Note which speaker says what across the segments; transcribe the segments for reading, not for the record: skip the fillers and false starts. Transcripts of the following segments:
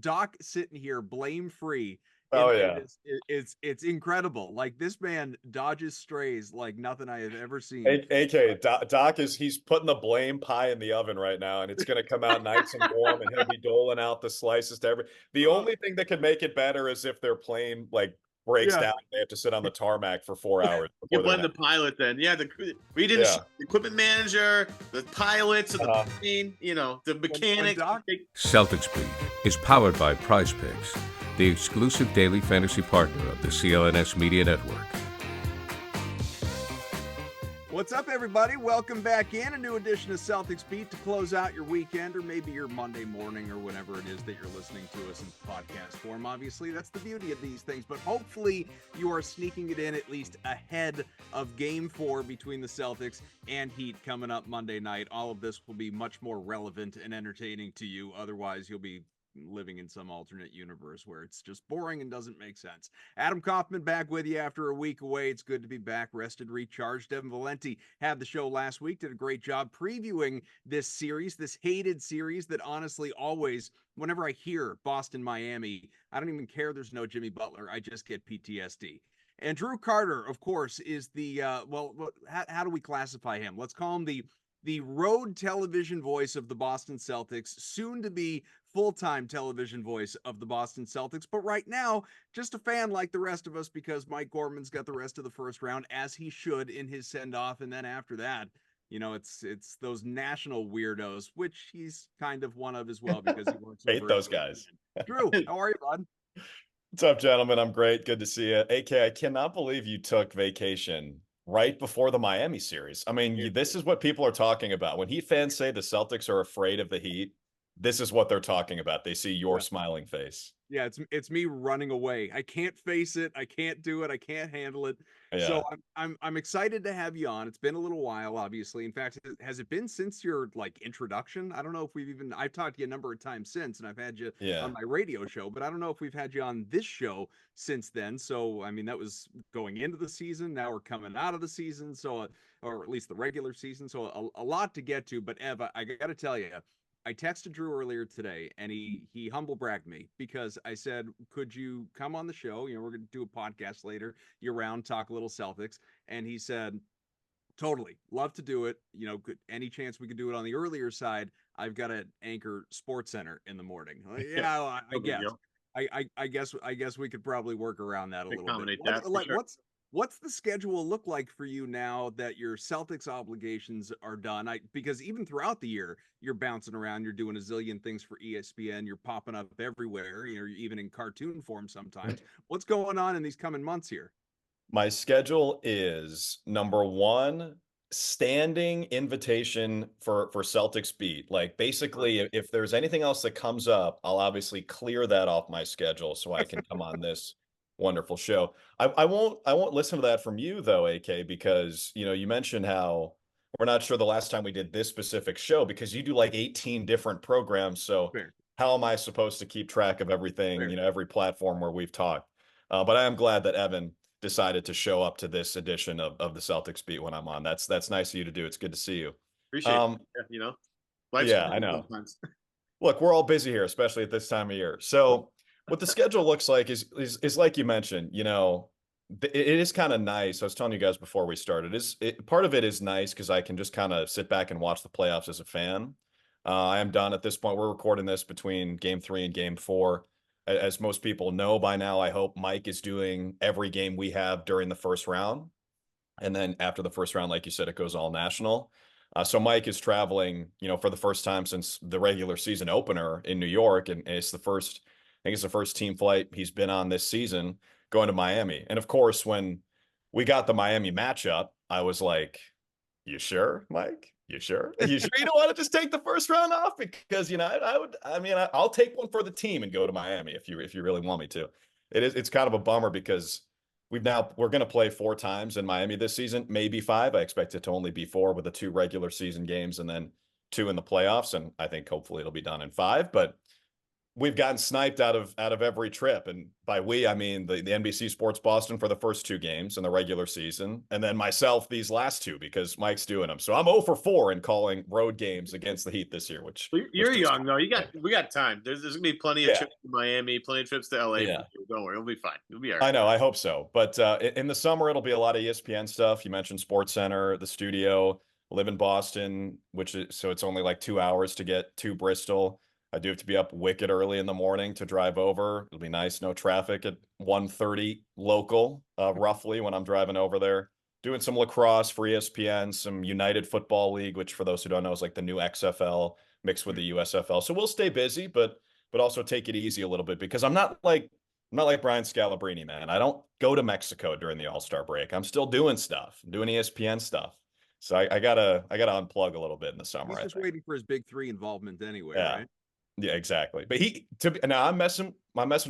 Speaker 1: Doc sitting here blame free.
Speaker 2: Oh yeah.
Speaker 1: It's incredible. Like, this man dodges strays like nothing I have ever seen.
Speaker 2: AK Doc he's putting the blame pie in the oven right now, and it's going to come out nice and warm, and he'll be doling out the slices to every. The
Speaker 1: Uh,
Speaker 2: only thing that could make it better is if their plane like breaks
Speaker 1: yeah,
Speaker 2: down. They have to sit on the tarmac for 4 hours
Speaker 3: You
Speaker 2: before they're
Speaker 3: blame the
Speaker 2: next.
Speaker 3: pilot then. Yeah, we didn't
Speaker 2: Yeah.
Speaker 3: the equipment manager, the pilots of the plane, the
Speaker 1: when
Speaker 3: mechanics.
Speaker 1: Doc
Speaker 4: Celtics Beat is powered by Prize Picks, the exclusive daily fantasy partner of the CLNS Media Network.
Speaker 1: What's up, everybody? Welcome back in a new edition of Celtics Beat to close out your weekend, or maybe your Monday morning, or whenever it is that you're listening to us in podcast form. Obviously, that's the beauty of these things, but hopefully you are sneaking it in at least ahead of Game 4 between the Celtics and Heat coming up Monday night. All of this will be much more relevant and entertaining to you. Otherwise, you'll be living in some alternate universe where it's just boring and doesn't make sense. Adam Kaufman back with you after a week away. It's good to be back, rested, recharged. Devin Valenti had the show last week, did a great job previewing this series, this hated series that honestly always, whenever I hear Boston, Miami, I don't even care there's no Jimmy Butler. I just get PTSD. And Drew Carter, of course, is the, how do we classify him? Let's call him the road television voice of the Boston Celtics, soon to be full-time television voice of the Boston Celtics. But right now, just a fan like the rest of us, because Mike Gorman's got the rest of the first round, as he should, in his send-off. And then after that, it's those national weirdos, which he's kind of one of as well, because he works
Speaker 2: Hate
Speaker 1: over
Speaker 2: those guys.
Speaker 1: Drew, how are you, bud?
Speaker 2: What's up, gentlemen? I'm great. Good to see you. AK, I cannot believe you took vacation right before the Miami series. I mean, this is what people are talking about. When Heat fans say the Celtics are afraid of the Heat, this is what they're talking about. They see your smiling face.
Speaker 1: Yeah, it's me running away. I can't face it. I can't do it. I can't handle it.
Speaker 2: Yeah.
Speaker 1: So I'm excited to have you on. It's been a little while, obviously. In fact, has it been since your introduction? I don't know if I've talked to you a number of times since, and I've had you on my radio show, but I don't know if we've had you on this show since then. So I mean, that was going into the season. Now we're coming out of the season, so or at least the regular season. So a lot to get to. But Ev, I got to tell you, I texted Drew earlier today, and he humble bragged me, because I said, could you come on the show? We're going to do a podcast later, year round, talk a little Celtics. And he said, totally, love to do it. Any chance we could do it on the earlier side? I've got to anchor Sports Center in the morning. Yeah, I guess. I guess we could probably work around that a little bit. What's the schedule look like for you now that your Celtics obligations are done? Because even throughout the year, you're bouncing around, you're doing a zillion things for ESPN, you're popping up everywhere, you're even in cartoon form sometimes. What's going on in these coming months here?
Speaker 2: My schedule is number one, standing invitation for Celtics Beat. Like, basically, if there's anything else that comes up, I'll obviously clear that off my schedule so I can come on this wonderful show. I won't listen to that from you though, AK, because you mentioned how we're not sure the last time we did this specific show, because you do like 18 different programs. So
Speaker 1: Fair.
Speaker 2: how am I supposed to keep track of everything,
Speaker 1: Fair.
Speaker 2: every platform where we've talked? But I am glad that Evan decided to show up to this edition of the Celtics Beat when I'm on. That's nice of you to do. It's good to see you.
Speaker 3: Appreciate it. Life's
Speaker 2: Yeah, I know.
Speaker 3: Sometimes.
Speaker 2: Look, we're all busy here, especially at this time of year. So what the schedule looks like is like you mentioned, it is kind of nice. I was telling you guys before we started, part of it is nice because I can just kind of sit back and watch the playoffs as a fan. I am done at this point. We're recording this between game 3 and game 4. As most people know by now, I hope Mike is doing every game we have during the first round. And then after the first round, like you said, it goes all national. So Mike is traveling, for the first time since the regular season opener in New York. And it's I think it's the first team flight he's been on this season, going to Miami. And of course, when we got the Miami matchup, I was like, you sure, Mike? You sure? You sure you don't want to just take the first round off? Because, I'll take one for the team and go to Miami if you really want me to. It's kind of a bummer because we're going to play 4 times in Miami this season, maybe 5. I expect it to only be 4 with the 2 regular season games and then 2 in the playoffs. And I think hopefully it'll be done in 5. But we've gotten sniped out of every trip. And by we, I mean the NBC Sports Boston for the first 2 games in the regular season, and then myself these last 2 because Mike's doing them. So I'm 0 for 4 in calling road games against the Heat this year, which
Speaker 3: You're young though. We got time. There's gonna be plenty of trips to Miami, plenty of trips to LA.
Speaker 2: Yeah.
Speaker 3: Don't worry, it'll be fine. It'll be all right.
Speaker 2: I know, I hope so. But in the summer, it'll be a lot of ESPN stuff. You mentioned Sports Center, the studio. Live in Boston, so it's only like 2 hours to get to Bristol. I do have to be up wicked early in the morning to drive over. It'll be nice, no traffic at 1:30 local, roughly, when I'm driving over there. Doing some lacrosse for ESPN, some United Football League, which for those who don't know is like the new XFL mixed with the USFL. So we'll stay busy, but also take it easy a little bit because I'm not like Brian Scalabrine, man. I don't go to Mexico during the All-Star break. I'm still doing stuff. I'm doing ESPN stuff. So I gotta unplug a little bit in the summer.
Speaker 1: He's just waiting for his big 3 involvement anyway, right?
Speaker 2: Yeah, exactly. But now I'm messing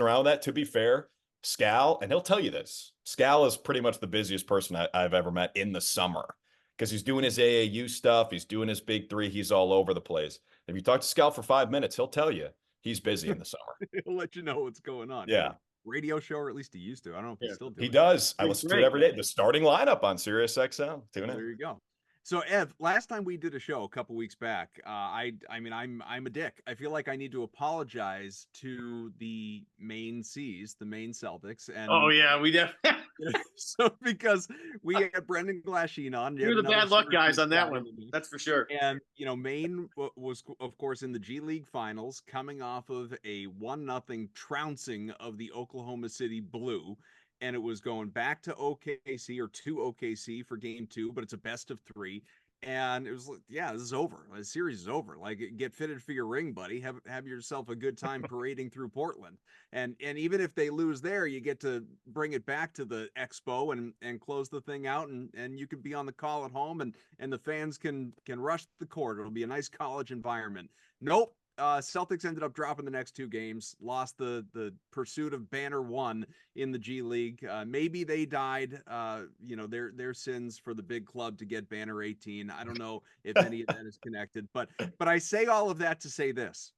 Speaker 2: around with that. To be fair, Scal, and he'll tell you this, Scal is pretty much the busiest person I've ever met in the summer because he's doing his AAU stuff. He's doing his big 3. He's all over the place. If you talk to Scal for 5 minutes, he'll tell you he's busy in the summer.
Speaker 1: He'll let you know what's going on.
Speaker 2: Yeah.
Speaker 1: Radio show, or at least he used to. I don't know if he's still doing
Speaker 2: He does. I listen to it every day. The starting lineup on Sirius XM. Tune in.
Speaker 1: There you go. So Ev, last time we did a show a couple weeks back, I mean I'm a dick. I feel like I need to apologize to the main C's, the main Celtics. And
Speaker 3: oh yeah, we definitely.
Speaker 1: So because we had Brendan Glasheen on.
Speaker 3: You're the bad luck guys on that one. That's for sure.
Speaker 1: And Maine was of course in the G League Finals, coming off of a 1-0 trouncing of the Oklahoma City Blue. And it was going back to OKC or to OKC for game 2, but it's a best of 3. And it was like, yeah, this is over. The series is over. Like, get fitted for your ring, buddy. Have yourself a good time parading through Portland. And even if they lose there, you get to bring it back to the Expo and close the thing out, and you can be on the call at home, and the fans can rush the court. It'll be a nice college environment. Nope. Celtics ended up dropping the next 2 games, lost the pursuit of Banner 1 in the G League. Maybe they died, their sins for the big club to get Banner 18. I don't know if any of that is connected, but I say all of that to say this.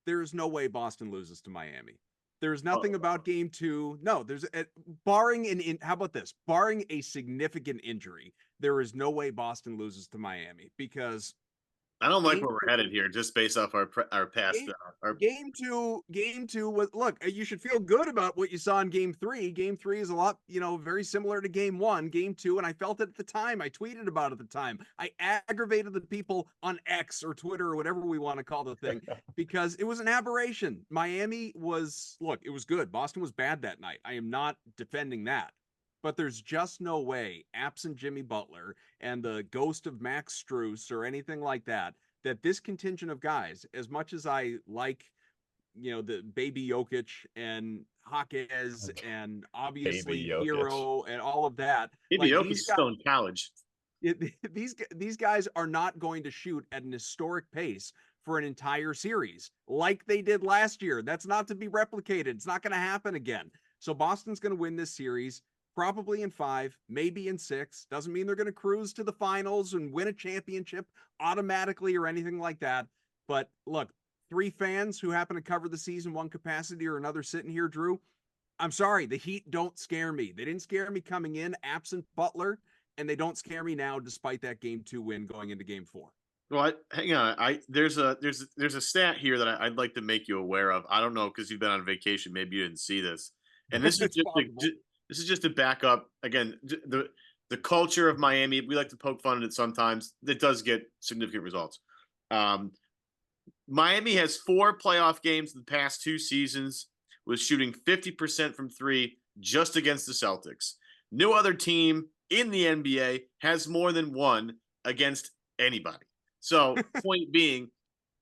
Speaker 1: There is no way Boston loses to Miami. There's nothing about game 2. No, there's barring how about this? Barring a significant injury, there is no way Boston loses to Miami because
Speaker 3: I don't like where we're headed here, just based off our past.
Speaker 1: Game two was, look, you should feel good about what you saw in game 3. Game 3 is a lot, very similar to game 1. Game 2, and I felt it at the time. I tweeted about it at the time. I aggravated the people on X or Twitter or whatever we want to call the thing because it was an aberration. Miami was, look, it was good. Boston was bad that night. I am not defending that. But there's just no way, absent Jimmy Butler and the ghost of Max Strus or anything like that, that this contingent of guys, as much as I like, the baby Jokic and Jaquez and obviously Hero and all of that.
Speaker 3: Baby Jokic is still in college.
Speaker 1: These guys are not going to shoot at an historic pace for an entire series like they did last year. That's not to be replicated. It's not going to happen again. So Boston's going to win this series. Probably in 5, maybe in 6. Doesn't mean they're going to cruise to the finals and win a championship automatically or anything like that. But look, 3 fans who happen to cover the season one capacity or another sitting here, Drew, I'm sorry, the Heat don't scare me. They didn't scare me coming in absent Butler, and they don't scare me now despite that game 2 win going into game 4.
Speaker 3: Well, hang on. There's a stat here that I'd like to make you aware of. I don't know, because you've been on vacation. Maybe you didn't see this. And this is this is just to back up, again, the culture of Miami. We like to poke fun at it sometimes. It does get significant results. Miami has 4 playoff games in the past 2 seasons with shooting 50% from 3 just against the Celtics. No other team in the NBA has more than 1 against anybody. So point being,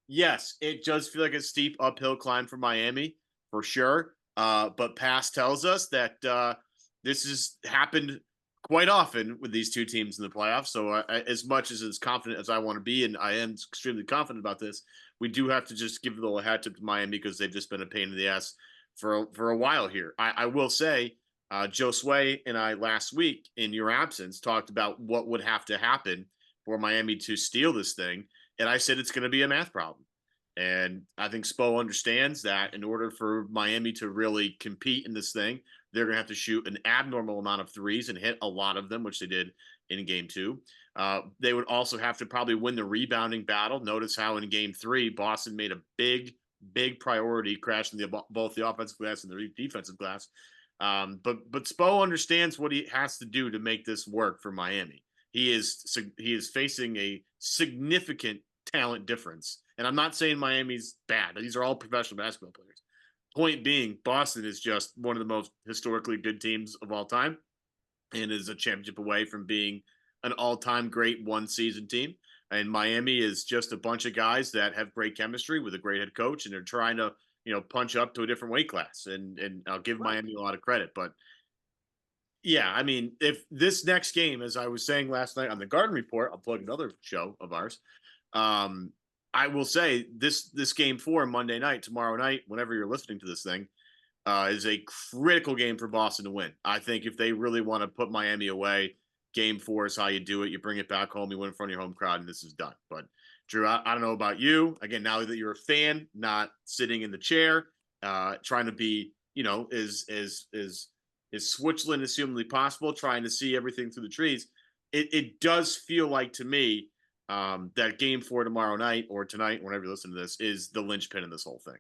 Speaker 3: yes, it does feel like a steep uphill climb for Miami for sure. But past tells us that this has happened quite often with these 2 teams in the playoffs. So as much as confident as I want to be, and I am extremely confident about this, we do have to just give a little hat tip to Miami because they've just been a pain in the ass for a while here. I will say, Josue and I last week in your absence talked about what would have to happen for Miami to steal this thing. And I said it's going to be a math problem. And I think Spo understands that in order for Miami to really compete in this thing, they're going to have to shoot an abnormal amount of threes and hit a lot of them, which they did in game 2. They would also have to probably win the rebounding battle. Notice how in game 3, Boston made a big priority crashing both the offensive glass and the defensive glass. But Spo understands what he has to do to make this work for Miami. He is facing a significant talent difference. And I'm not saying Miami's bad. These are all professional basketball players. Point being, Boston is just one of the most historically good teams of all time and is a championship away from being an all-time great one-season team. And Miami is just a bunch of guys that have great chemistry with a great head coach, and they're trying to, punch up to a different weight class. And I'll give Miami a lot of credit. But yeah, I mean, if this next game, as I was saying last night on the Garden Report, I'll plug another show of ours. I will say this game 4 Monday night, tomorrow night, whenever you're listening to this thing, is a critical game for Boston to win. I think if they really want to put Miami away, game 4 is how you do it. You bring it back home, you win in front of your home crowd, and this is done. But Drew, I don't know about you. Again, now that you're a fan, not sitting in the chair, trying to be, as Switzerland as humanly possible, trying to see everything through the trees. It does feel like to me that game 4 tomorrow night or tonight, whenever you listen to this, is the linchpin in this whole thing.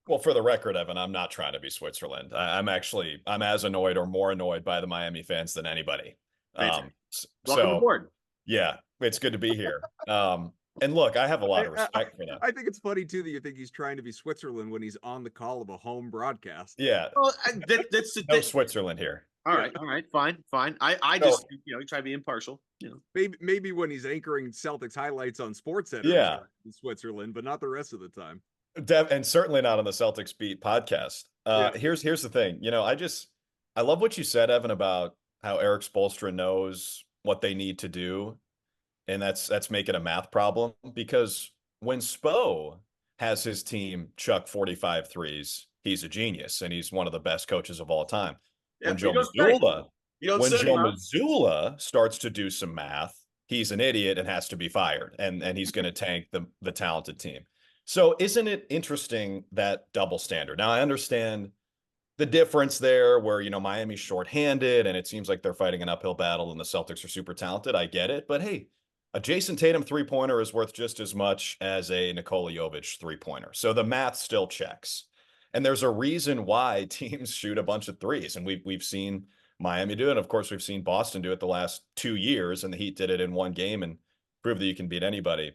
Speaker 2: Well, for the record, Evan, I'm not trying to be Switzerland. I'm as annoyed or more annoyed by the Miami fans than anybody.
Speaker 3: Welcome
Speaker 2: So
Speaker 3: aboard.
Speaker 2: Yeah, it's good to be here. And look, I have a lot of respect for them.
Speaker 1: I think it's funny too that you think he's trying to be Switzerland when he's on the call of a home broadcast.
Speaker 2: Yeah.
Speaker 3: Well, that's the
Speaker 2: No
Speaker 3: thing.
Speaker 2: Switzerland here.
Speaker 3: All right, fine. I just try to be impartial.
Speaker 1: Maybe when he's anchoring Celtics highlights on SportsCenter,
Speaker 2: Yeah,
Speaker 1: in Switzerland, but not the rest of the time.
Speaker 2: And certainly not on the Celtics Beat podcast. Here's the thing. I love what you said, Evan, about how Eric Spoelstra knows what they need to do, and that's making a math problem, because when Spo has his team chuck 45 threes, he's a genius and he's one of the best coaches of all time. When Joe Mazzulla starts to do some math, he's an idiot and has to be fired, and he's going to tank the talented team. So isn't it interesting, that double standard? Now I understand the difference there where, Miami's shorthanded and it seems like they're fighting an uphill battle and the Celtics are super talented. I get it. But hey, a Jason Tatum 3-pointer is worth just as much as a Nikola Jovic 3-pointer. So the math still checks. And there's a reason why teams shoot a bunch of threes. And we've seen Miami do it. And of course, we've seen Boston do it the last 2 years, and the Heat did it in one game and proved that you can beat anybody.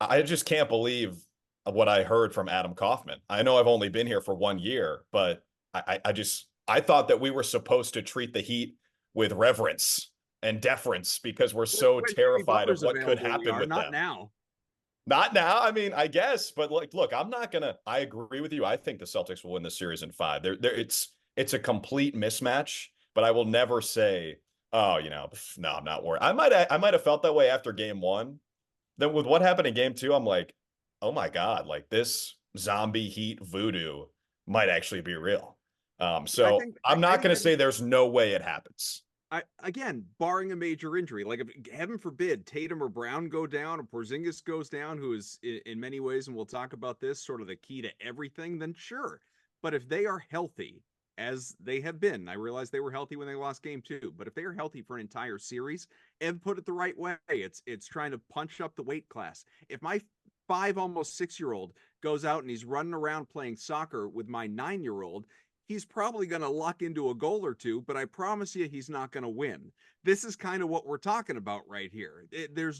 Speaker 2: I just can't believe what I heard from Adam Kaufman. I know I've only been here for 1 year, but I thought that we were supposed to treat the Heat with reverence and deference because we're so terrified of what could happen with them. Not now. I mean, I guess, but look, I agree with you. I think the Celtics will win the series in 5. It's a complete mismatch, but I will never say, no, I'm not worried. I might have felt that way after game 1. Then with what happened in game 2, I'm like, oh my God, like this zombie Heat voodoo might actually be real. So I'm not going to say there's no way it happens.
Speaker 1: Again, barring a major injury, like if, heaven forbid, Tatum or Brown go down, or Porzingis goes down, who is in many ways, and we'll talk about this, sort of the key to everything, then sure. But if they are healthy, as they have been, I realize they were healthy when they lost game 2, but if they are healthy for an entire series, and put it the right way, it's trying to punch up the weight class. If my 5, almost 6-year-old goes out and he's running around playing soccer with my 9-year-old, he's probably going to luck into a goal or two, but I promise you he's not going to win. This is kind of what we're talking about right here. There's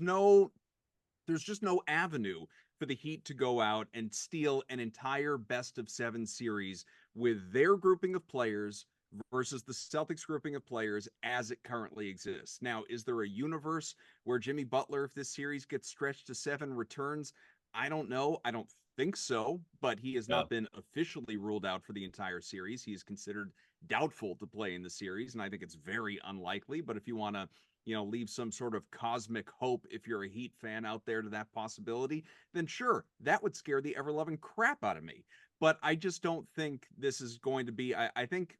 Speaker 1: just no avenue for the Heat to go out and steal an entire best-of-7 series with their grouping of players versus the Celtics grouping of players as it currently exists. Now, is there a universe where Jimmy Butler, if this series gets stretched to 7, returns? I don't know. I don't think so, but he has not been officially ruled out for the entire series. He is considered doubtful to play in the series, and I think it's very unlikely. But if you want to, leave some sort of cosmic hope, if you're a Heat fan out there, to that possibility, then sure, that would scare the ever-loving crap out of me. But I just don't think this is going to be. I think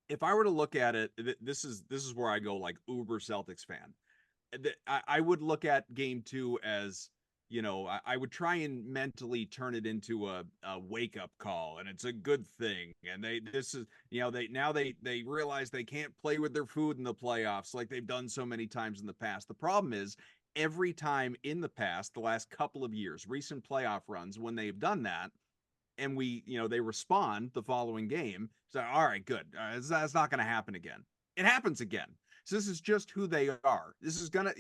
Speaker 1: if I were to look at it, this is where I go like uber Celtics fan. I would look at game 2 as, I would try and mentally turn it into a wake up call, and it's a good thing. And they realize they can't play with their food in the playoffs like they've done so many times in the past. The problem is every time in the past, the last couple of years, recent playoff runs, when they've done that, and they respond the following game. So, all right, good. That's not going to happen again. It happens again. So this is just who they are. This is gonna,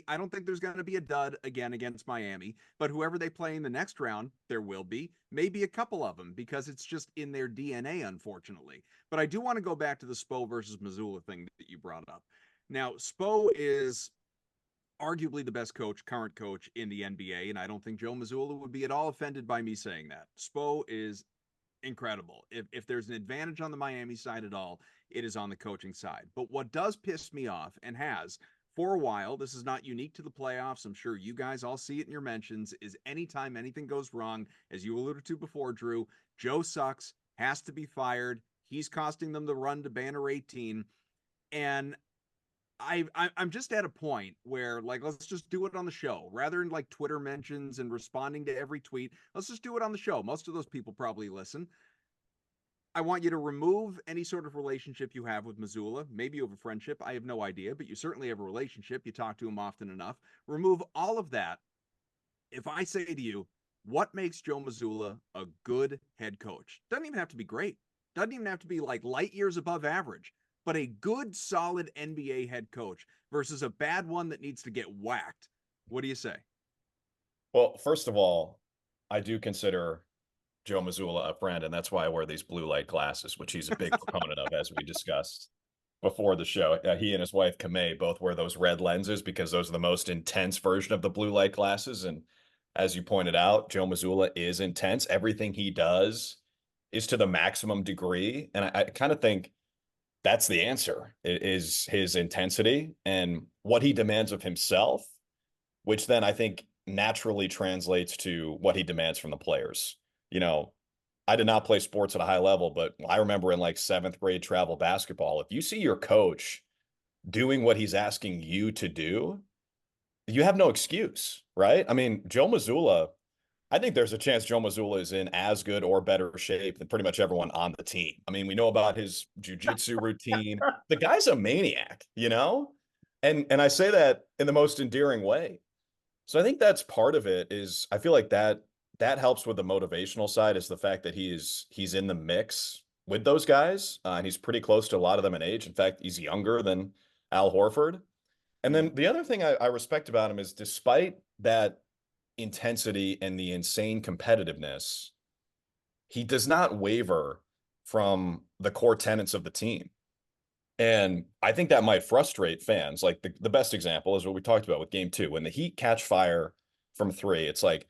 Speaker 1: I don't think there's gonna be a dud again against Miami, but whoever they play in the next round, there will be maybe a couple of them because it's just in their DNA, unfortunately. But I do want to go back to the Spo versus Mazzulla thing that you brought up. Now, Spo is arguably the best current coach in the NBA, and I don't think Joe Mazzulla would be at all offended by me saying that. Spo is incredible. If there's an advantage on the Miami side at all, it is on the coaching side. But what does piss me off, and has for a while, this is not unique to the playoffs, I'm sure you guys all see it in your mentions, is anytime anything goes wrong, as you alluded to before, Drew, Joe sucks, has to be fired. He's costing them the run to banner 18. And I'm just at a point where, like, let's just do it on the show rather than like Twitter mentions and responding to every tweet. Let's just do it on the show. Most of those people probably listen. I want you to remove any sort of relationship you have with Mazzulla. Maybe you have a friendship. I have no idea, but you certainly have a relationship. You talk to him often enough. Remove all of that. If I say to you, what makes Joe Mazzulla a good head coach? Doesn't even have to be great. Doesn't even have to be like light years above average. But a good, solid NBA head coach versus a bad one that needs to get whacked. What do you say?
Speaker 2: Well, first of all, I do consider Joe Mazzulla a friend, and that's why I wear these blue light glasses, which he's a big proponent of, as we discussed before the show. He and his wife, Kamei, both wear those red lenses because those are the most intense version of the blue light glasses. And as you pointed out, Joe Mazzulla is intense. Everything he does is to the maximum degree. And I kind of think that's the answer, is his intensity and what he demands of himself, which then I think naturally translates to what he demands from the players. I did not play sports at a high level, but I remember in like 7th grade travel basketball, if you see your coach doing what he's asking you to do, you have no excuse, right? I mean, Joe Mazzulla, I think there's a chance Joe Mazzulla is in as good or better shape than pretty much everyone on the team. I mean, we know about his jiu-jitsu routine. The guy's a maniac, And I say that in the most endearing way. So I think that's part of it. Is I feel like that helps with the motivational side, is the fact that he's in the mix with those guys. And he's pretty close to a lot of them in age. In fact, he's younger than Al Horford. And then the other thing I respect about him is, despite that intensity and the insane competitiveness, he does not waver from the core tenets of the team. And I think that might frustrate fans. Like the best example is what we talked about with game 2. When the Heat catch fire from 3, it's like,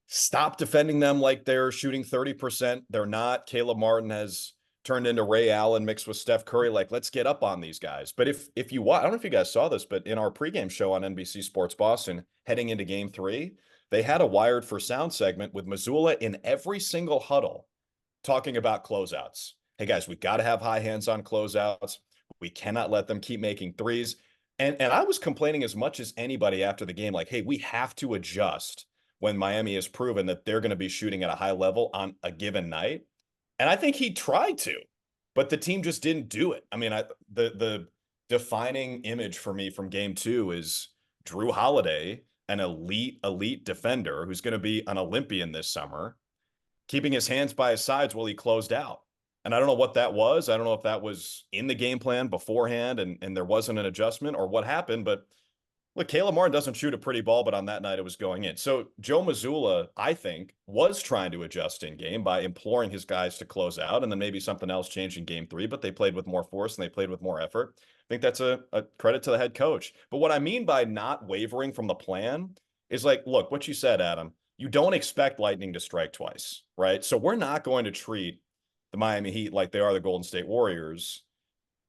Speaker 2: stop defending them like they're shooting 30%. They're not. Caleb Martin has turned into Ray Allen mixed with Steph Curry. Like, let's get up on these guys. But if you watch, I don't know if you guys saw this, but in our pregame show on NBC Sports Boston, heading into game 3, they had a Wired for Sound segment with Mazzulla in every single huddle talking about closeouts. Hey guys, we got to have high hands on closeouts. We cannot let them keep making threes. And I was complaining as much as anybody after the game, like, hey, we have to adjust when Miami has proven that they're going to be shooting at a high level on a given night. And I think he tried to, but the team just didn't do it. I mean, the defining image for me from game 2 is Drew Holiday, an elite defender who's going to be an Olympian this summer, keeping his hands by his sides while he closed out. And I don't know what that was. I don't know if that was in the game plan beforehand and there wasn't an adjustment or what happened, but look, Caleb Martin doesn't shoot a pretty ball, but on that night it was going in. So Joe Mazzulla, I think, was trying to adjust in game by imploring his guys to close out, and then maybe something else changed in game 3, but they played with more force and they played with more effort. I think that's a credit to the head coach. But what I mean by not wavering from the plan is, like, look, what you said, Adam, you don't expect lightning to strike twice, right? So we're not going to treat the Miami Heat like they are the Golden State Warriors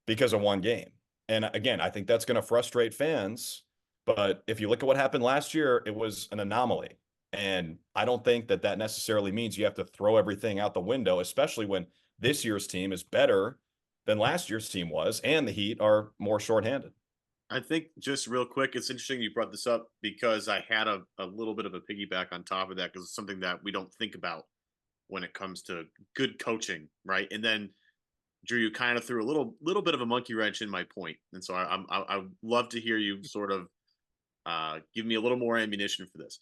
Speaker 2: because of one game. And again, I think that's going to frustrate fans. But if you look at what happened last year, it was an anomaly. And I don't think that necessarily means you have to throw everything out the window, especially when this year's team is better than last year's team was, and the Heat are more shorthanded.
Speaker 3: I think just real quick, it's interesting you brought this up because I had a little bit of a piggyback on top of that because it's something that we don't think about when it comes to good coaching, right? And then Drew, you kind of threw a little bit of a monkey wrench in my point, and so I would love to hear you sort of give me a little more ammunition for this.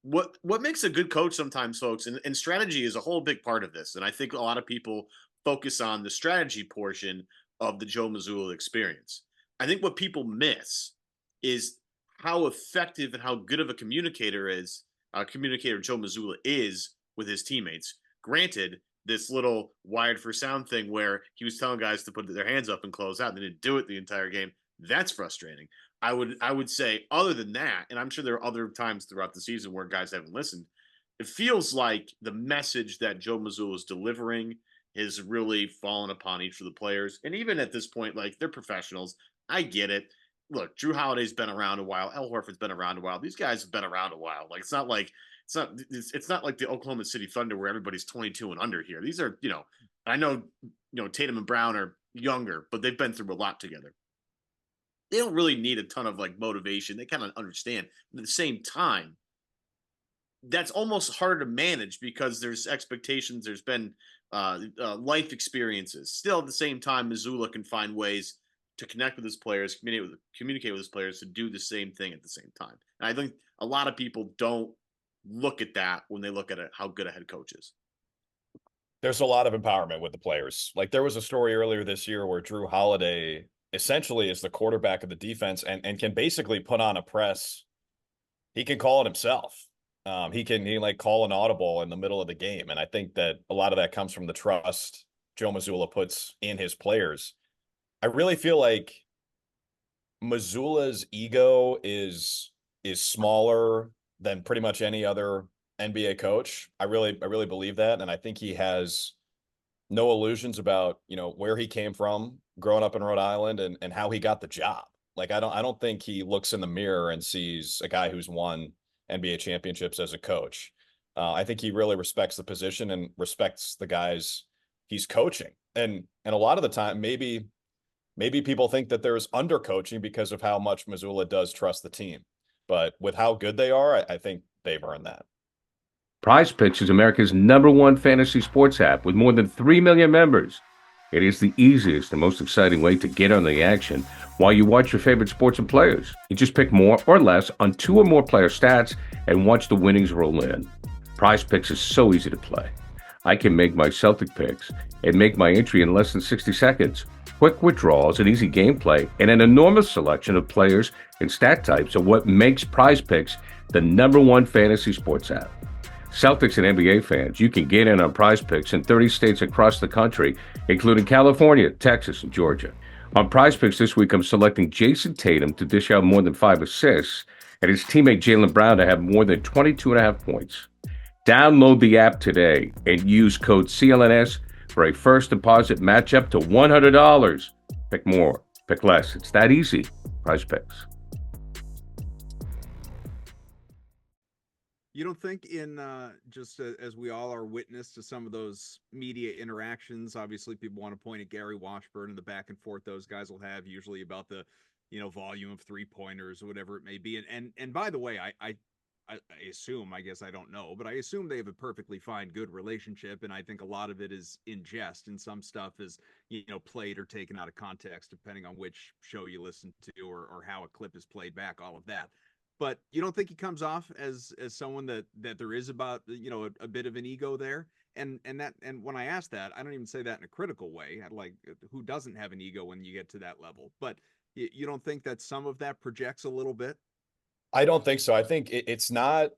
Speaker 3: What makes a good coach sometimes, folks, and strategy is a whole big part of this, and I think a lot of people focus on the strategy portion of the Joe Mazzulla experience. I think what people miss is how effective and how good of a communicator Joe Mazzulla is with his teammates. Granted, this little wired for sound thing where he was telling guys to put their hands up and close out and they didn't do it the entire game. That's frustrating. I would say other than that, and I'm sure there are other times throughout the season where guys haven't listened, it feels like the message that Joe Mazzulla is delivering is really fallen upon each of the players. And even at this point, like, they're professionals. I get it. Look, Drew Holiday's been around a while. Al Horford's been around a while. These guys have been around a while. Like, it's not like the Oklahoma City Thunder where everybody's 22 and under here. These are, I know, Tatum and Brown are younger, but they've been through a lot together. They don't really need a ton of like motivation. They kind of understand. But at the same time, that's almost harder to manage because there's expectations. There's been life experiences. Still, at the same time, Mazzulla can find ways to connect with his players, communicate with his players to do the same thing at the same time. And I think a lot of people don't look at that when they look at it, how good a head coach is.
Speaker 2: There's a lot of empowerment with the players. Like, there was a story earlier this year where Drew Holiday essentially is the quarterback of the defense and can basically put on a press. He can call it himself. He can call an audible in the middle of the game. And I think that a lot of that comes from the trust Joe Mazzulla puts in his players. I really feel like Mazzulla's ego is smaller than pretty much any other NBA coach. I really believe that. And I think he has no illusions about, where he came from growing up in Rhode Island and how he got the job. Like, I don't think he looks in the mirror and sees a guy who's won NBA championships as a coach. I think he really respects the position and respects the guys he's coaching. And a lot of the time, maybe people think that there's undercoaching because of how much Mazzulla does trust the team. But with how good they are, I think they've earned that.
Speaker 4: PrizePicks is America's #1 fantasy sports app with more than 3 million members. It is the easiest and most exciting way to get on the action while you watch your favorite sports and players. You just pick more or less on 2 or more player stats and watch the winnings roll in. PrizePicks is so easy to play. I can make my Celtic picks and make my entry in less than 60 seconds. Quick withdrawals and easy gameplay and an enormous selection of players and stat types are what makes PrizePicks the #1 fantasy sports app. Celtics and NBA fans, you can get in on PrizePicks in 30 states across the country, including California, Texas, and Georgia. On PrizePicks this week, I'm selecting Jason Tatum to dish out more than 5 assists and his teammate Jaylen Brown to have more than 22.5 points. Download the app today and use code CLNS for a first deposit match up to $100. Pick more, pick less. It's that easy. PrizePicks.
Speaker 1: You don't think just as we all are witness to some of those media interactions, obviously people want to point at Gary Washburn and the back and forth those guys will have usually about the, volume of 3-pointers or whatever it may be. And by the way, I assume, I guess I don't know, but I assume they have a perfectly fine, good relationship. And I think a lot of it is in jest and some stuff is, played or taken out of context, depending on which show you listen to or how a clip is played back, all of that. But you don't think he comes off as someone that there is about, a bit of an ego there? And when I ask that, I don't even say that in a critical way. I like, who doesn't have an ego when you get to that level? But you don't think that some of that projects a little bit?
Speaker 2: I don't think so. I think it's not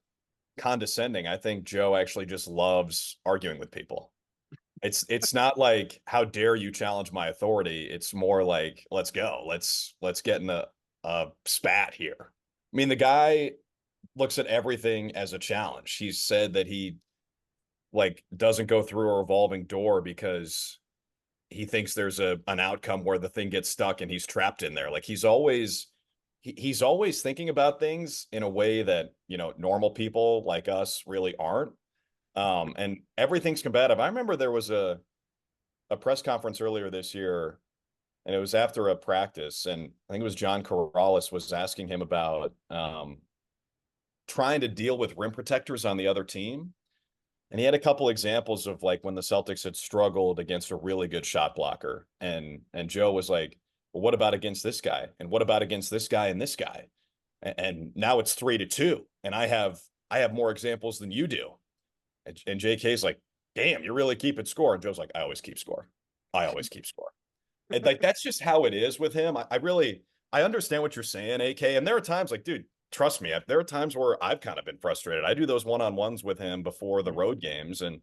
Speaker 2: condescending. I think Joe actually just loves arguing with people. It's not like, how dare you challenge my authority? It's more like, let's go. Let's get in a spat here. I mean, the guy looks at everything as a challenge. He's said that he doesn't go through a revolving door because he thinks there's an outcome where the thing gets stuck and he's trapped in there. Like, he's always thinking about things in a way that, normal people like us really aren't. And everything's combative. I remember there was a press conference earlier this year and it was after a practice, and I think it was John Corrales was asking him about trying to deal with rim protectors on the other team. And he had a couple examples of like when the Celtics had struggled against a really good shot blocker. And Joe was like, well, what about against this guy? And what about against this guy and this guy? And now it's 3-2. And I have more examples than you do. And JK's like, damn, you're really keeping score. And Joe's like, I always keep score. I always keep score. And like that's just how it is with him. I understand what you're saying, AK. And there are times like, dude, trust me, there are times where I've kind of been frustrated. I do those one-on-ones with him before the road games, and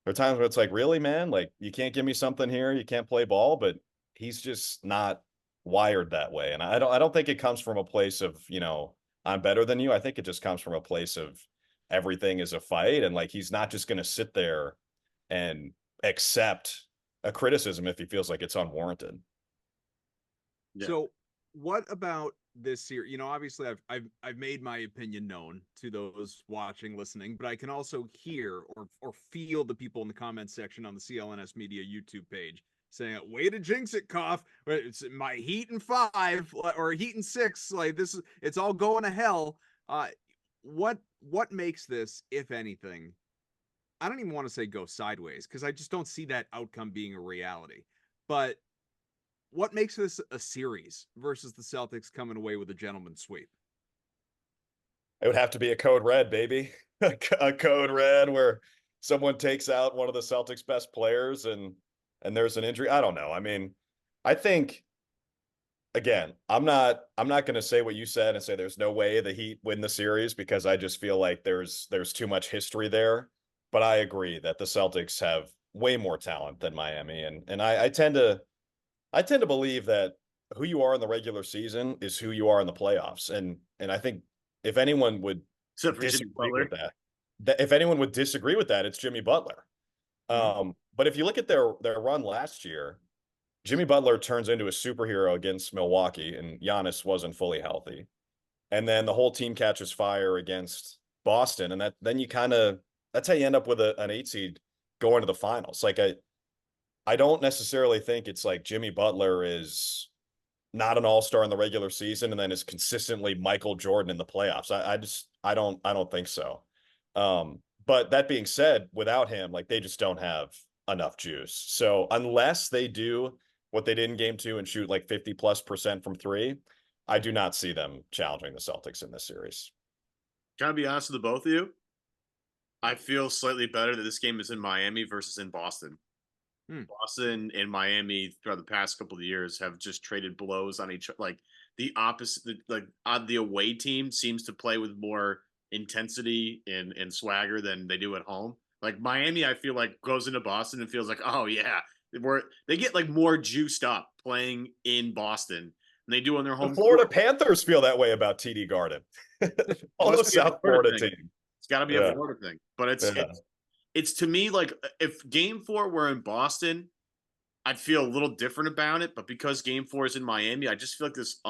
Speaker 2: there are times where it's like, really, man, like you can't give me something here, you can't play ball, but he's just not wired that way. And I don't think it comes from a place of, I'm better than you. I think it just comes from a place of everything is a fight, and like he's not just going to sit there and accept a criticism if he feels like it's unwarranted.
Speaker 1: Yeah. So what about this year? Obviously I've made my opinion known to those watching, listening, but I can also hear or feel the people in the comments section on the CLNS Media YouTube page saying, way to jinx it, Koff. It's my Heat in 5 or Heat in 6. Like this is, it's all going to hell. What makes this, if anything, I don't even want to say go sideways, because I just don't see that outcome being a reality. But what makes this a series versus the Celtics coming away with a gentleman's sweep?
Speaker 2: It would have to be a code red, baby. A code red where someone takes out one of the Celtics' best players and there's an injury. I don't know. I mean, I think, again, I'm not going to say what you said and say there's no way the Heat win the series, because I just feel like there's too much history there. But I agree that the Celtics have way more talent than Miami, and I tend to believe that who you are in the regular season is who you are in the playoffs. And I think if anyone would disagree with that, if anyone would disagree with that, it's Jimmy Butler. But if you look at their run last year, Jimmy Butler turns into a superhero against Milwaukee, and Giannis wasn't fully healthy. And then the whole team catches fire against Boston, and that's how you end up with an 8 seed going to the finals. Like I don't necessarily think it's like Jimmy Butler is not an all-star in the regular season and then is consistently Michael Jordan in the playoffs. I don't think so. But that being said, without him, like they just don't have enough juice. So unless they do what they did in game 2 and shoot like 50+% from 3, I do not see them challenging the Celtics in this series.
Speaker 3: Can I be honest with the both of you? I feel slightly better that this game is in Miami versus in Boston. Boston and Miami throughout the past couple of years have just traded blows on each other. Like the opposite, like the away team seems to play with more intensity and swagger than they do at home. Like Miami, I feel like goes into Boston and feels like, oh yeah, they get like more juiced up playing in Boston than they do on their home.
Speaker 2: The Florida Panthers feel that way about TD Garden. All those South Florida teams.
Speaker 3: It's got to be a Florida thing, but it's to me like if Game 4 were in Boston, I'd feel a little different about it. But because Game 4 is in Miami, I just feel like this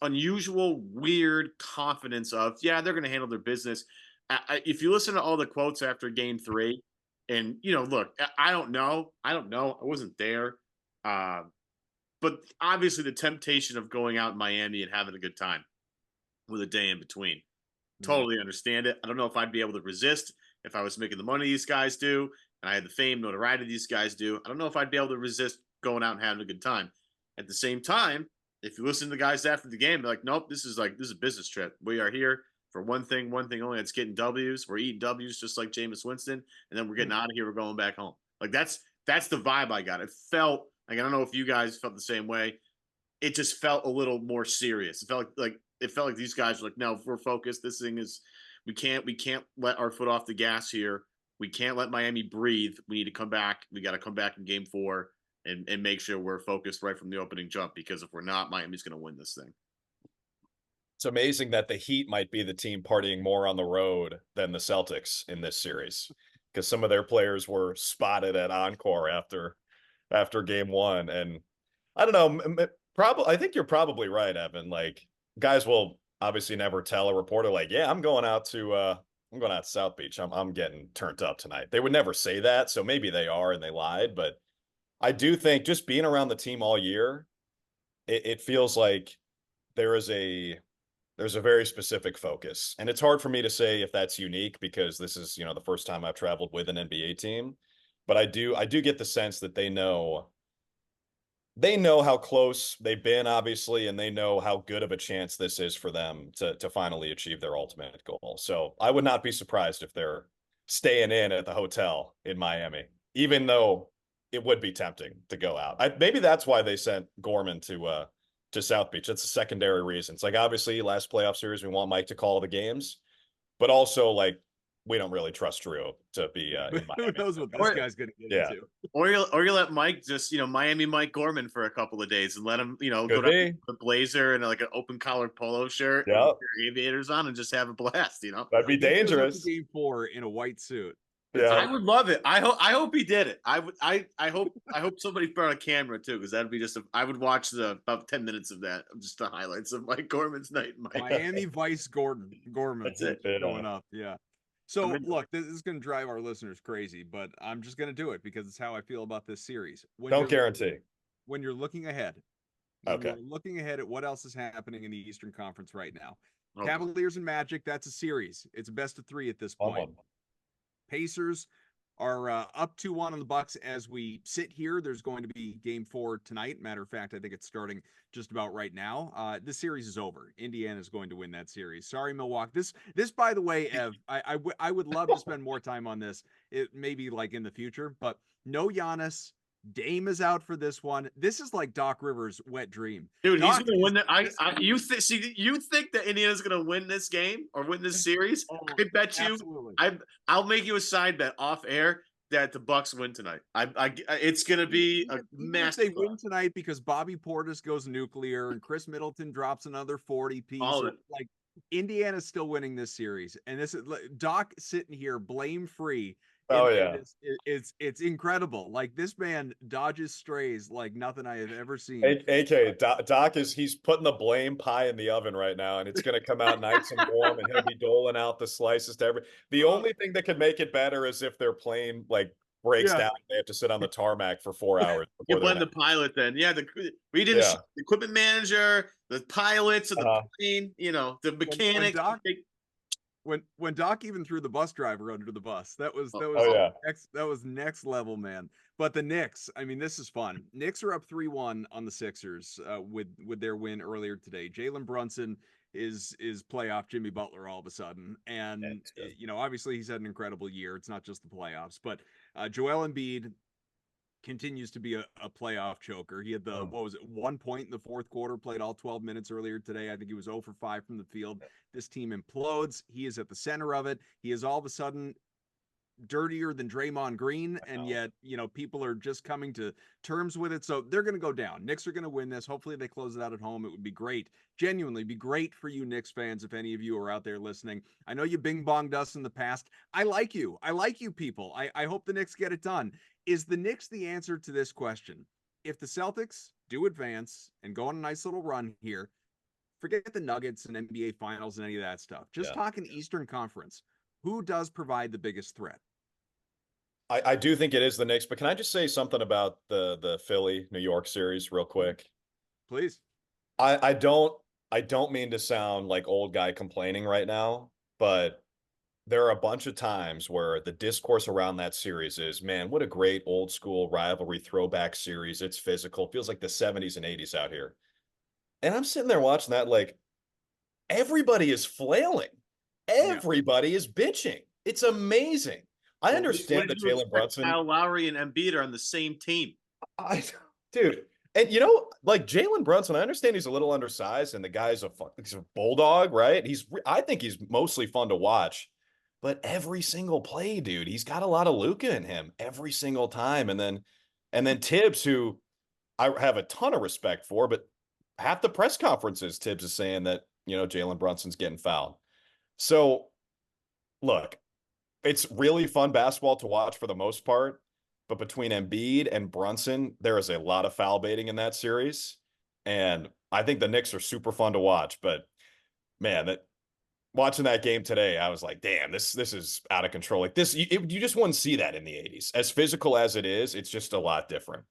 Speaker 3: unusual, weird confidence of they're going to handle their business. If you listen to all the quotes after Game 3, and look, I don't know, I wasn't there, but obviously the temptation of going out in Miami and having a good time with a day in between. Totally understand it. I don't know if I'd be able to resist if I was making the money these guys do and I had the fame, notoriety these guys do. I don't know if I'd be able to resist going out and having a good time. At the same time, if you listen to the guys after the game, they're like, nope, this is a business trip. We are here for one thing only. It's getting W's. We're eating W's just like Jameis Winston, and then we're getting out of here. We're going back home. Like that's the vibe I got. It felt like, I don't know if you guys felt the same way. It just felt a little more serious. It felt like these guys were like, no, we're focused. This thing is, we can't let our foot off the gas here. We can't let Miami breathe. We need to come back. We got to come back in Game 4 and make sure we're focused right from the opening jump, because if we're not, Miami's going to win this thing.
Speaker 2: It's amazing that the Heat might be the team partying more on the road than the Celtics in this series, because some of their players were spotted at Encore after Game 1. And I don't know, I think you're probably right, Evan. Like, guys will obviously never tell a reporter like, yeah, I'm going out to South Beach. I'm getting turned up tonight. They would never say that. So maybe they are and they lied, but I do think just being around the team all year, it feels like there's a very specific focus. And it's hard for me to say if that's unique because this is, the first time I've traveled with an NBA team. But I do get the sense that they know how close they've been, obviously, and they know how good of a chance this is for them to finally achieve their ultimate goal. So I would not be surprised if they're staying in at the hotel in Miami, even though it would be tempting to go out. Maybe that's why they sent Gorman to South Beach. That's a secondary reason. It's like, obviously, last playoff series, we want Mike to call the games, but also, like, we don't really trust Drew to be in Miami.
Speaker 1: Who knows what this guy's going to get into?
Speaker 3: Or you let Mike just, Miami Mike Gorman for a couple of days and let him, go
Speaker 2: Could
Speaker 3: down
Speaker 2: be.
Speaker 3: with a blazer and like an open collar polo shirt,
Speaker 2: Yep.
Speaker 3: with your aviators on, and just have a blast.
Speaker 2: That'd be dangerous.
Speaker 1: Game 4 in a white suit.
Speaker 2: Yeah.
Speaker 3: I would love it. I hope he did it. I hope somebody brought a camera too, because that'd be I would watch about 10 minutes of that, just the highlights of Mike Gorman's night in
Speaker 1: Miami Vice Gorman
Speaker 3: That's it.
Speaker 1: going up. Yeah. So look, this is going to drive our listeners crazy, but I'm just going to do it because it's how I feel about this series.
Speaker 2: Don't guarantee.
Speaker 1: When you're looking ahead,
Speaker 2: okay,
Speaker 1: you're looking ahead at what else is happening in the Eastern Conference right now.
Speaker 3: Okay.
Speaker 1: Cavaliers and Magic, that's a series. It's a best of 3 at this point. Pacers are up 2-1 on the Bucks as we sit here. There's going to be game 4 tonight. Matter of fact, I think it's starting just about right now. This series is over. Indiana is going to win that series. Sorry, Milwaukee. This by the way, Ev, I would love to spend more time on this. It maybe like in the future, but no Giannis. Dame is out for this one. This is like Doc Rivers' wet dream.
Speaker 3: Dude,
Speaker 1: Doc
Speaker 3: he's gonna win that. You think that Indiana's gonna win this game or win this series? I bet you.
Speaker 1: Absolutely.
Speaker 3: I'll make you a side bet off air that the Bucks win tonight. It's gonna be a mess.
Speaker 1: They win tonight because Bobby Portis goes nuclear and Chris Middleton drops another 40 piece. Like Indiana's still winning this series, and this is Doc sitting here blame free.
Speaker 2: Oh yeah,
Speaker 1: it's incredible. Like this man dodges strays like nothing I have ever seen.
Speaker 2: AK Doc he's putting the blame pie in the oven right now, and it's going to come out nice and warm, and he'll be doling out the slices to every. The only thing that could make it better is if their plane breaks down. They have to sit on the tarmac for 4 hours.
Speaker 3: You blame the pilot then. Yeah, we didn't. The equipment manager, the pilots of the plane. The mechanic.
Speaker 1: When Doc even threw the bus driver under the bus, that was next level, man. But the Knicks, I mean, this is fun. Knicks are up 3-1 on the Sixers with their win earlier today. Jalen Brunson is playoff Jimmy Butler all of a sudden, and obviously he's had an incredible year. It's not just the playoffs, but Joel Embiid continues to be a playoff choker. He had 1 point in the fourth quarter, played all 12 minutes earlier today. I think he was 0 for 5 from the field. This team implodes. He is at the center of it. He is all of a sudden dirtier than Draymond Green, and yet, people are just coming to terms with it. So they're going to go down. Knicks are going to win this. Hopefully they close it out at home. It would be great. Genuinely be great for you Knicks fans if any of you are out there listening. I know you bing-bonged us in the past. I like you. I like you people. I hope the Knicks get it done. Is the Knicks the answer to this question? If the Celtics do advance and go on a nice little run here, forget the Nuggets and NBA Finals and any of that stuff. Just talking Eastern Conference. Who does provide the biggest threat?
Speaker 2: I do think it is the Knicks, but can I just say something about the Philly New York series real quick?
Speaker 1: Please.
Speaker 2: I don't mean to sound like old guy complaining right now, but there are a bunch of times where the discourse around that series is, man, what a great old school rivalry throwback series. It's physical. Feels like the 70s and 80s out here. And I'm sitting there watching that like everybody is flailing. Everybody is bitching. It's amazing. I understand that Jalen Brunson,
Speaker 3: Kyle Lowry, and Embiid are on the same team.
Speaker 2: Dude, and like Jalen Brunson, I understand he's a little undersized, and the guy's he's a bulldog, right? I think he's mostly fun to watch, but every single play, dude, he's got a lot of Luka in him every single time, and then Tibbs, who I have a ton of respect for, but half the press conferences, Tibbs is saying that Jalen Brunson's getting fouled. So, look. It's really fun basketball to watch for the most part, but between Embiid and Brunson, there is a lot of foul baiting in that series, and I think the Knicks are super fun to watch. But man, watching that game today, I was like, damn, this is out of control. Like this, you just wouldn't see that in the 80s. As physical as it is, it's just a lot different.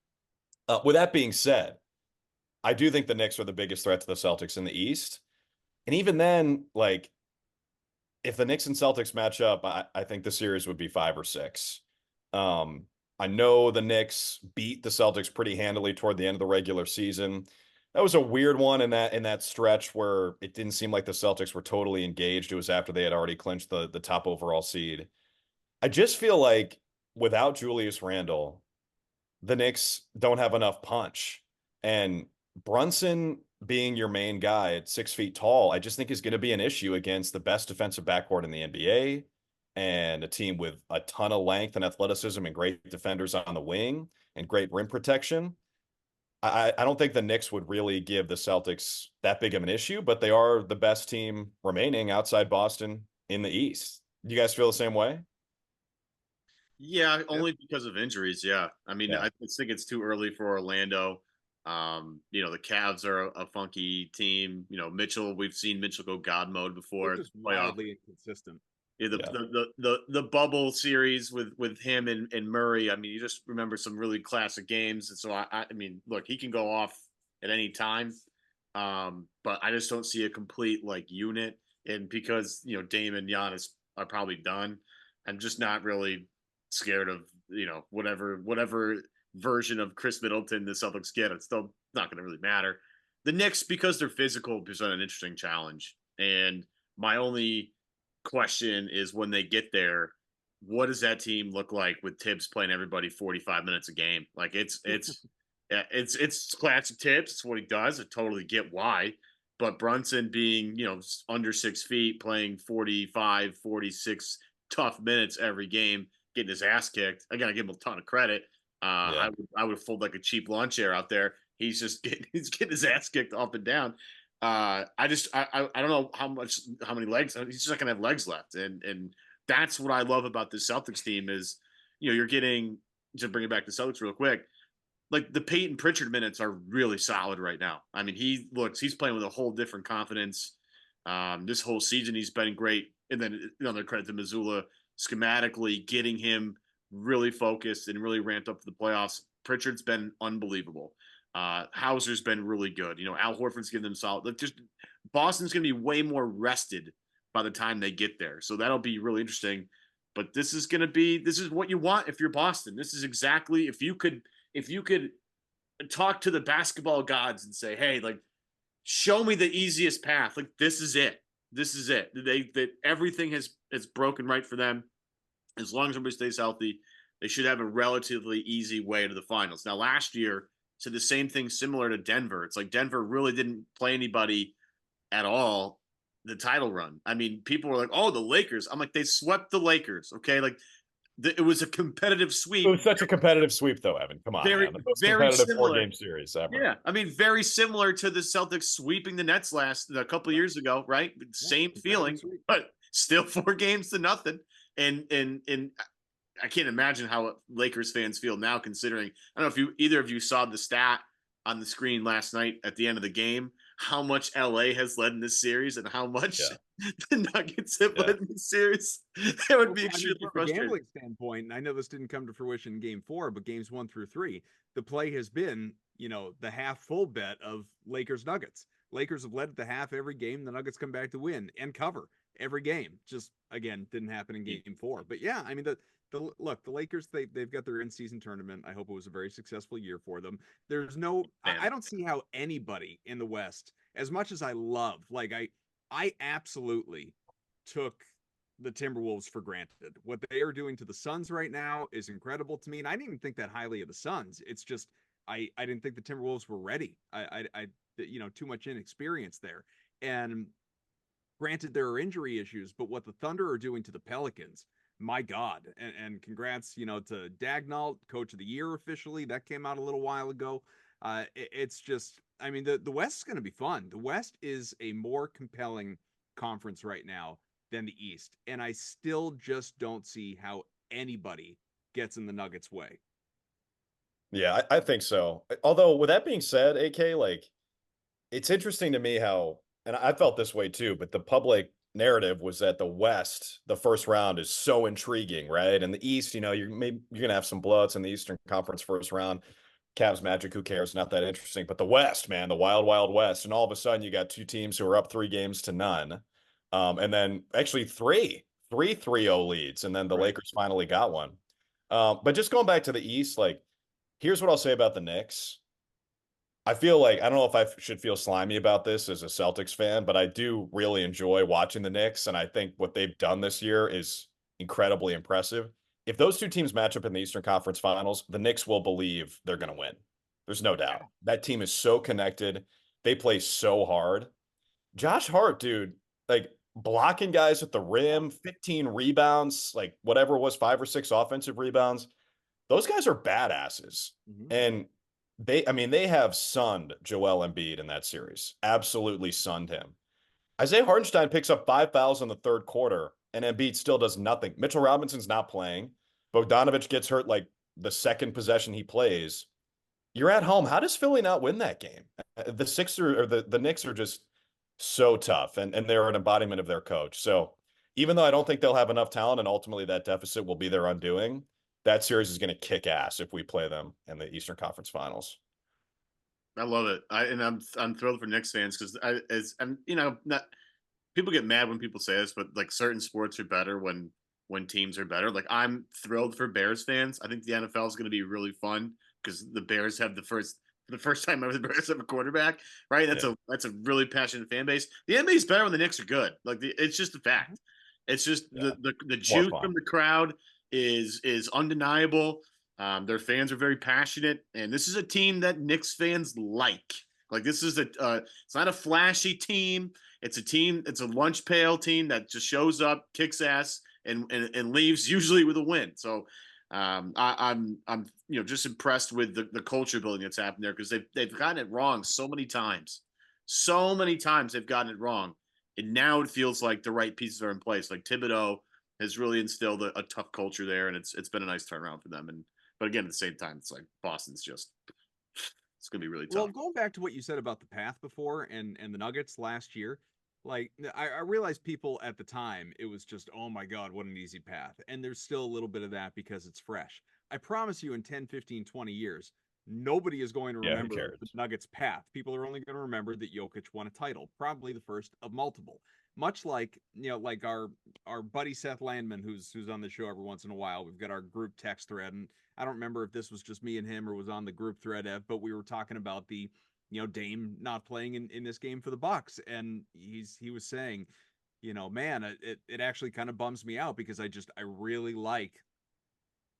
Speaker 2: With that being said, I do think the Knicks are the biggest threat to the Celtics in the East. And even then, like, if the Knicks and Celtics match up, I think the series would be 5 or 6. I know the Knicks beat the Celtics pretty handily toward the end of the regular season. That was a weird one in that stretch where it didn't seem like the Celtics were totally engaged. It was after they had already clinched the top overall seed. I just feel like without Julius Randle, the Knicks don't have enough punch. And Brunson being your main guy at 6 feet tall, I just think is going to be an issue against the best defensive backcourt in the NBA and a team with a ton of length and athleticism and great defenders on the wing and great rim protection. I don't think the Knicks would really give the Celtics that big of an issue, but they are the best team remaining outside Boston in the East. You guys feel the same way?
Speaker 3: Yeah, only because of injuries. Yeah. I mean,
Speaker 2: Yeah.
Speaker 3: I just think it's too early for Orlando. The Cavs are a funky team. Mitchell, we've seen Mitchell go God mode before.
Speaker 1: Just wildly inconsistent.
Speaker 3: Yeah, the bubble series with him and Murray. I mean, you just remember some really classic games. And so I mean, look, he can go off at any time. But I just don't see a complete like unit. And because Dame and Giannis are probably done, I'm just not really scared of whatever version of Chris Middleton the Celtics get. It's still not going to really matter. The Knicks, because they're physical, present an interesting challenge. And my only question is when they get there, what does that team look like with Tibbs playing everybody 45 minutes a game? Like it's classic Tibbs. It's what he does. I totally get why. But Brunson being, under 6 feet, playing 45, 46 tough minutes every game, getting his ass kicked. I gotta give him a ton of credit. I would fold like a cheap lawn chair out there. He's getting his ass kicked up and down. I don't know how many legs. He's just not gonna have legs left, and that's what I love about this Celtics team is, you're getting, to bring it back to Celtics real quick, like the Peyton Pritchard minutes are really solid right now. I mean, he's playing with a whole different confidence. This whole season he's been great, and then another credit to Mazzulla schematically getting him really focused and really ramped up for the playoffs. Pritchard's been unbelievable. Hauser's been really good. Al Horford's giving them solid. Like, just Boston's going to be way more rested by the time they get there, so that'll be really interesting. But this is what you want if you're Boston. This is exactly if you could talk to the basketball gods and say, hey, like, show me the easiest path. Like, this is it. This is it. That everything has broken right for them. As long as everybody stays healthy, they should have a relatively easy way to the finals. Now, last year, so the same thing similar to Denver. It's like Denver really didn't play anybody at all the title run. I mean, people were like, oh, the Lakers. I'm like, they swept the Lakers. Okay. Like, it was a competitive sweep.
Speaker 2: It was such a competitive sweep, though, Evan. Come on,
Speaker 3: very,
Speaker 2: man. The most
Speaker 3: very
Speaker 2: competitive
Speaker 3: similar
Speaker 2: 4-game series ever.
Speaker 3: Yeah, I mean, very similar to the Celtics sweeping the Nets a couple of years ago, right? Same feeling, but still 4 games to nothing. And I can't imagine how Lakers fans feel now, considering, I don't know if either of you saw the stat on the screen last night at the end of the game, how much LA has led in this series and how much the Nuggets have led in this series. That would be extremely frustrating.
Speaker 1: From a gambling standpoint, and I know this didn't come to fruition in game 4, but games 1 through 3, the play has been, the half full bet of Lakers Nuggets. Lakers have led at the half every game. The Nuggets come back to win and cover every game. Just, again, didn't happen in game 4. But yeah, I mean, the Lakers, they've got their in-season tournament. I hope it was a very successful year for them. There's no, I don't see how anybody in the West, as much as I love, like I absolutely took the Timberwolves for granted. What they are doing to the Suns right now is incredible to me. And I didn't even think that highly of the Suns. It's just, I didn't think the Timberwolves were ready. I too much inexperience there. And granted, there are injury issues, but what the Thunder are doing to the Pelicans, my God. And congrats, to Dagnall, Coach of the Year officially. That came out a little while ago. It's just, I mean, the West is going to be fun. The West is a more compelling conference right now than the East. And I still just don't see how anybody gets in the Nuggets' way.
Speaker 2: Yeah, I think so. Although, with that being said, AK, like, it's interesting to me how, and I felt this way too, but the public narrative was that the West, the first round is so intriguing, right? And the East, you're going to have some blowouts in the Eastern Conference first round. Cavs Magic, who cares? Not that interesting. But the West, man, the wild, wild West. And all of a sudden you got two teams who are up 3-0 and then actually three 3-0 leads. And then the
Speaker 1: Right.
Speaker 2: Lakers finally got one. But just going back to the East, like, here's what I'll say about the Knicks. I feel like, I don't know if I should feel slimy about this as a Celtics fan, but I do really enjoy watching the Knicks. And I think what they've done this year is incredibly impressive. If those two teams match up in the Eastern Conference Finals, the Knicks will believe they're going to win. There's no doubt. That team is so connected. They play so hard. Josh Hart, dude, like blocking guys at the rim, 15 rebounds, like whatever it was, 5 or 6 offensive rebounds. Those guys are badasses. And they have sunned Joel Embiid in that series. Absolutely sunned him. Isaiah Hartenstein picks up 5 fouls in the third quarter, and Embiid still does nothing. Mitchell Robinson's not playing. Bogdanovich gets hurt like the second possession he plays. You're at home. How does Philly not win that game? The Knicks are just so tough, and they're an embodiment of their coach. So even though I don't think they'll have enough talent, and ultimately that deficit will be their undoing, that series is going to kick ass if we play them in the Eastern Conference Finals.
Speaker 3: I love it. I'm thrilled for Knicks fans because I'm not people get mad when people say this, but like certain sports are better when teams are better. Like I'm thrilled for Bears fans. I think the NFL is going to be really fun because the Bears have the first time ever the Bears have a quarterback, right? That's a really passionate fan base. The NBA is better when the Knicks are good. Like it's just a fact. It's just the juice from the crowd is undeniable. Their fans are very passionate, and this is a team that Knicks fans like. Like this is it's not a flashy team. It's a lunch pail team that just shows up, kicks ass, and leaves usually with a win. So I'm just impressed with the culture building that's happened there because they've gotten it wrong so many times. So many times they've gotten it wrong, and now it feels like the right pieces are in place. Like Thibodeau has really instilled a tough culture there, and it's been a nice turnaround for them. But again, at the same time, it's like Boston's just it's gonna be really tough.
Speaker 1: Well, going back to what you said about the path before and the Nuggets last year, like I realized people at the time it was just, oh my God, what an easy path. And there's still a little bit of that because it's fresh. I promise you in 10, 15, 20 years, nobody is going to remember the Nuggets path. People are only going to remember that Jokic won a title, probably the first of multiple. Much like, like our buddy Seth Landman, who's on the show every once in a while. We've got our group text thread, and I don't remember if this was just me and him or was on the group thread, but we were talking about the Dame not playing in this game for the Bucks, and he was saying, man, it actually kind of bums me out because I really like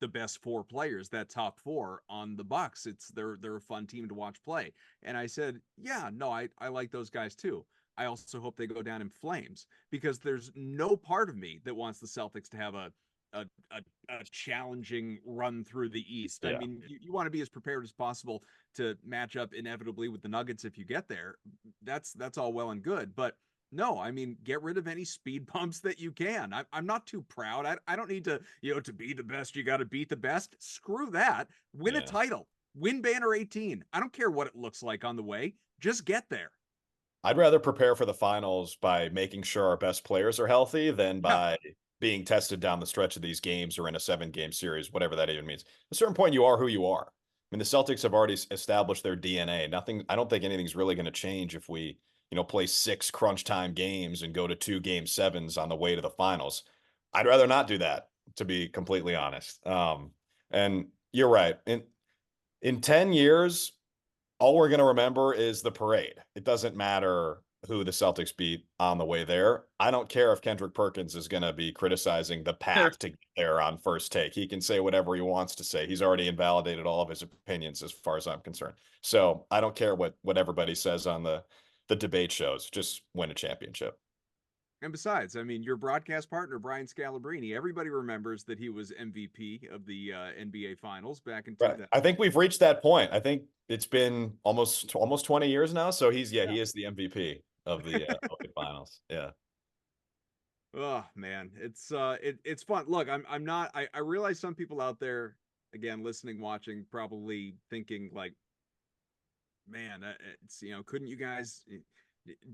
Speaker 1: the best 4 players, that top 4 on the Bucks. They're a fun team to watch play. And I said, yeah, no, I like those guys too. I also hope they go down in flames because there's no part of me that wants the Celtics to have a challenging run through the East. Yeah. I mean, you want to be as prepared as possible to match up inevitably with the Nuggets if you get there. That's all well and good, but no, I mean, get rid of any speed bumps that you can. I'm not too proud. I don't need to, to be the best, you got to beat the best. Screw that. Win a title. Win Banner 18. I don't care what it looks like on the way. Just get there.
Speaker 2: I'd rather prepare for the finals by making sure our best players are healthy than by being tested down the stretch of these games or in a 7-game series, whatever that even means. At a certain point, you are who you are. I mean, the Celtics have already established their DNA. I don't think anything's really going to change if we, play 6 crunch time games and go to 2 game 7s on the way to the finals. I'd rather not do that, to be completely honest. And you're right. In 10 years, all we're going to remember is the parade. It doesn't matter who the Celtics beat on the way there. I don't care if Kendrick Perkins is going to be criticizing the path to get there on First Take. He can say whatever he wants to say. He's already invalidated all of his opinions as far as I'm concerned. So I don't care what everybody says on the debate shows. Just win a championship.
Speaker 1: And besides, I mean, your broadcast partner, Brian Scalabrine, everybody remembers that he was MVP of the NBA Finals back in 2000.
Speaker 2: I think we've reached that point. I think it's been almost 20 years now. So he is the MVP of the Finals. Yeah.
Speaker 1: Oh man, it's fun. Look, I'm not. I realize some people out there, again, listening, watching, probably thinking like, man, it's couldn't you guys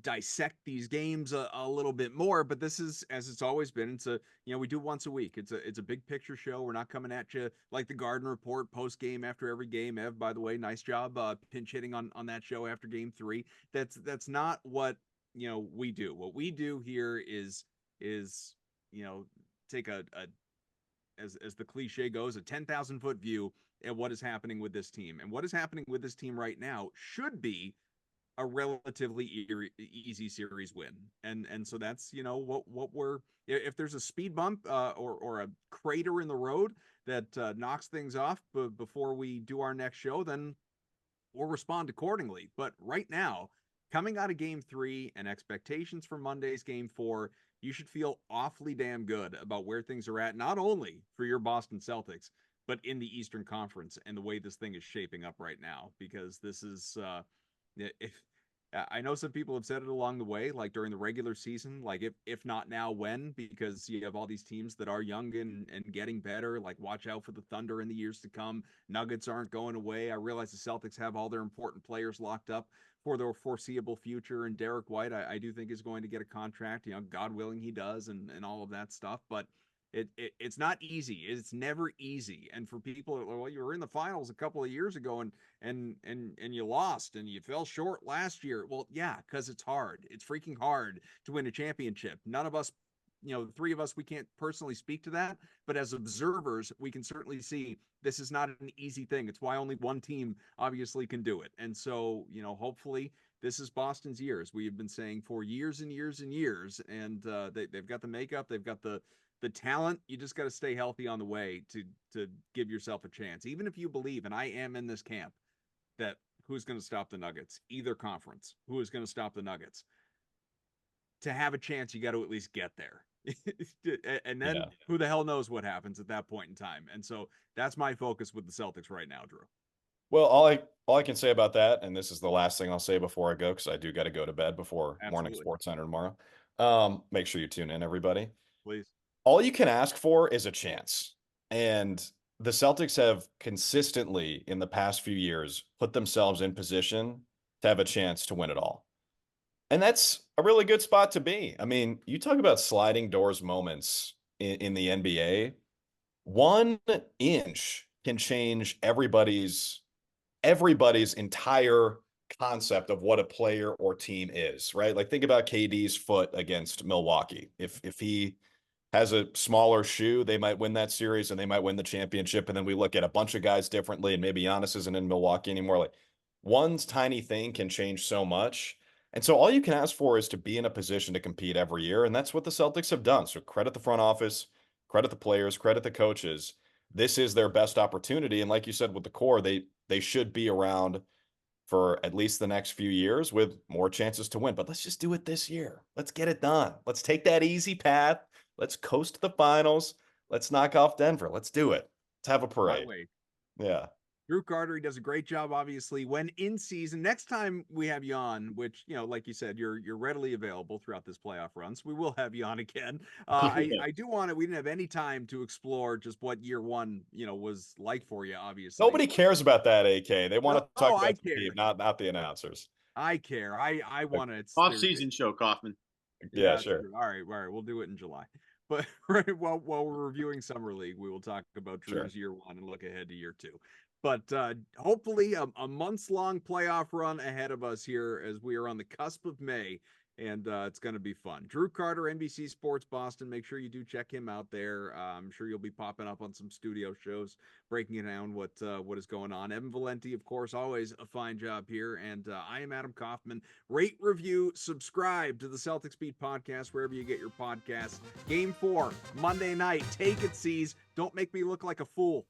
Speaker 1: dissect these games a little bit more, but this is, as it's always been, it's a, we do once a week. It's a big picture show. We're not coming at you like the Garden Report post game after every game. Ev, by the way, nice job pinch hitting on that show after game 3. That's not what we do. What we do here is take a as the cliche goes, a 10,000-foot view at what is happening with this team. And what is happening with this team right now should be a relatively easy series win. And so that's, what we're, if there's a speed bump or a crater in the road that knocks things off before we do our next show, then we'll respond accordingly. But right now, coming out of game 3 and expectations for Monday's game 4, you should feel awfully damn good about where things are at, not only for your Boston Celtics, but in the Eastern Conference and the way this thing is shaping up right now, because this is, if I know some people have said it along the way, like during the regular season, like if not now, when? Because you have all these teams that are young and getting better, like watch out for the Thunder in the years to come. Nuggets aren't going away. I realize the Celtics have all their important players locked up for their foreseeable future, and Derek White, I do think is going to get a contract, God willing he does, and all of that stuff, but it's not easy. It's never easy. And for people, well, you were in the finals a couple of years ago and you lost and you fell short last year. Well, yeah, because it's hard. It's freaking hard to win a championship. None of us, the 3 of us, we can't personally speak to that, but as observers, we can certainly see this is not an easy thing. It's why only one team obviously can do it. And so, hopefully this is Boston's year, as we have been saying for years and years and years. And they've got the makeup, they've got the talent. You just got to stay healthy on the way to give yourself a chance. Even if you believe, and I am in this camp, that who's going to stop the Nuggets, either conference, who is going to stop the Nuggets, to have a chance, you got to at least get there. And then who the hell knows what happens at that point in time. And so that's my focus with the Celtics right now, Drew.
Speaker 2: Well, all I can say about that, and this is the last thing I'll say before I go, because I do got to go to bed before Morning Sports Center tomorrow. Make sure you tune in, everybody.
Speaker 1: Please.
Speaker 2: All you can ask for is a chance. And the Celtics have consistently, in the past few years, put themselves in position to have a chance to win it all. And that's a really good spot to be. I mean, you talk about sliding doors moments in the NBA. 1 inch can change everybody's entire concept of what a player or team is, right? Like, think about KD's foot against Milwaukee. If he has a smaller shoe, they might win that series and they might win the championship. And then we look at a bunch of guys differently, and maybe Giannis isn't in Milwaukee anymore. Like, one tiny thing can change so much. And so all you can ask for is to be in a position to compete every year. And that's what the Celtics have done. So credit the front office, credit the players, credit the coaches. This is their best opportunity. And like you said, with the core, they should be around for at least the next few years with more chances to win. But let's just do it this year. Let's get it done. Let's take that easy path. Let's coast to the finals. Let's knock off Denver. Let's do it. Let's have a parade. Yeah.
Speaker 1: Drew Carter, he does a great job, obviously, when in season. Next time we have you on, which, like you said, you're readily available throughout this playoff run, so we will have you on again. I do want to, we didn't have any time to explore just what year 1, was like for you, obviously.
Speaker 2: Nobody cares about that, AK. They want to talk about the team, not the announcers.
Speaker 1: I care. I want to.
Speaker 3: Off-season show, Kaufman.
Speaker 2: Yeah, sure.
Speaker 1: All right. We'll do it in July. But right, while we're reviewing Summer League, we will talk about Drew's year 1 and look ahead to year 2. But hopefully a months-long playoff run ahead of us here as we are on the cusp of May, and it's going to be fun. Drew Carter, NBC Sports Boston. Make sure you do check him out there. I'm sure you'll be popping up on some studio shows, breaking down what is going on. Evan Valenti, of course, always a fine job here. And I am Adam Kaufman. Rate, review, subscribe to the Celtics Beat podcast wherever you get your podcasts. Game 4, Monday night. Take it, C's. Don't make me look like a fool.